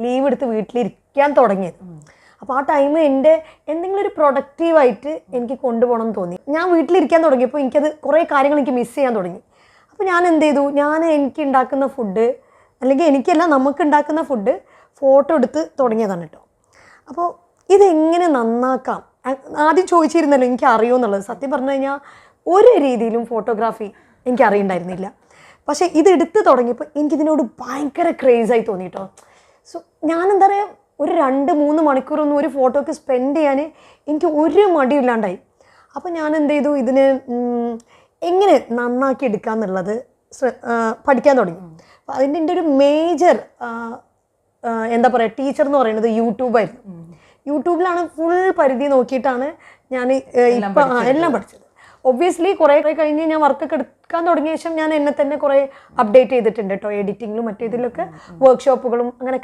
Leave എടുത്ത് വീട്ടിലിരിക്കാൻ തുടങ്ങിയത്. അപ്പോൾ ആ ടൈം എൻ്റെ എന്തെങ്കിലും ഒരു പ്രൊഡക്റ്റീവായിട്ട് എനിക്ക് കൊണ്ടുപോകണം എന്ന് തോന്നി. ഞാൻ വീട്ടിലിരിക്കാൻ തുടങ്ങിയപ്പോൾ എനിക്കത് കുറേ കാര്യങ്ങൾ എനിക്ക് മിസ് ചെയ്യാൻ തുടങ്ങി. അപ്പോൾ ഞാൻ എന്ത് ചെയ്തു, ഞാൻ എനിക്ക് ഉണ്ടാക്കുന്ന ഫുഡ്, അല്ലെങ്കിൽ എനിക്കല്ല നമുക്ക് ഉണ്ടാക്കുന്ന ഫുഡ് ഫോട്ടോ എടുത്ത് തുടങ്ങിയതാണ് കേട്ടോ. അപ്പോൾ ഇതെങ്ങനെ നന്നാക്കാം, ആദ്യം ചോദിച്ചിരുന്നല്ലോ എനിക്ക് അറിയുമോ എന്നുള്ളത്. സത്യം പറഞ്ഞു കഴിഞ്ഞാൽ ഒരു രീതിയിലും ഫോട്ടോഗ്രാഫി എനിക്ക് അറിയണ്ടായിരുന്നില്ല. പക്ഷേ ഇതെടുത്ത് തുടങ്ങിയപ്പോൾ എനിക്കിതിനോട് ഭയങ്കര ക്രേസായി തോന്നി കേട്ടോ. സോ ഞാനെന്താ പറയുക, ഒരു 2-3 മണിക്കൂറൊന്നും ഒരു ഫോട്ടോക്ക് സ്പെൻഡ് ചെയ്യാൻ എനിക്ക് ഒരു മടിയില്ലാണ്ടായി. അപ്പോൾ ഞാൻ എന്ത് ചെയ്തു, ഇതിന് എങ്ങനെ നന്നാക്കി എടുക്കാമെന്നുള്ളത് പഠിക്കാൻ തുടങ്ങി. അപ്പോൾ അതിൻ്റെ എൻ്റെ ഒരു മേജർ എന്താ പറയുക ടീച്ചർ എന്ന് പറയുന്നത് യൂട്യൂബായിരുന്നു. യൂട്യൂബിലാണ് ഫുൾ പരിധി നോക്കിയിട്ടാണ് ഞാൻ ഇപ്പം എല്ലാം പഠിച്ചത്. ഒബ്വിയസ്ലി കുറേ കഴിഞ്ഞ് ഞാൻ വർക്കൊക്കെ എടുക്കാൻ തുടങ്ങിയ ശേഷം ഞാൻ എന്നെ തന്നെ കുറേ അപ്ഡേറ്റ് ചെയ്തിട്ടുണ്ട് കേട്ടോ. എഡിറ്റിങ്ങിലും മറ്റേതിലൊക്കെ വർക്ക്ഷോപ്പുകളും അങ്ങനെ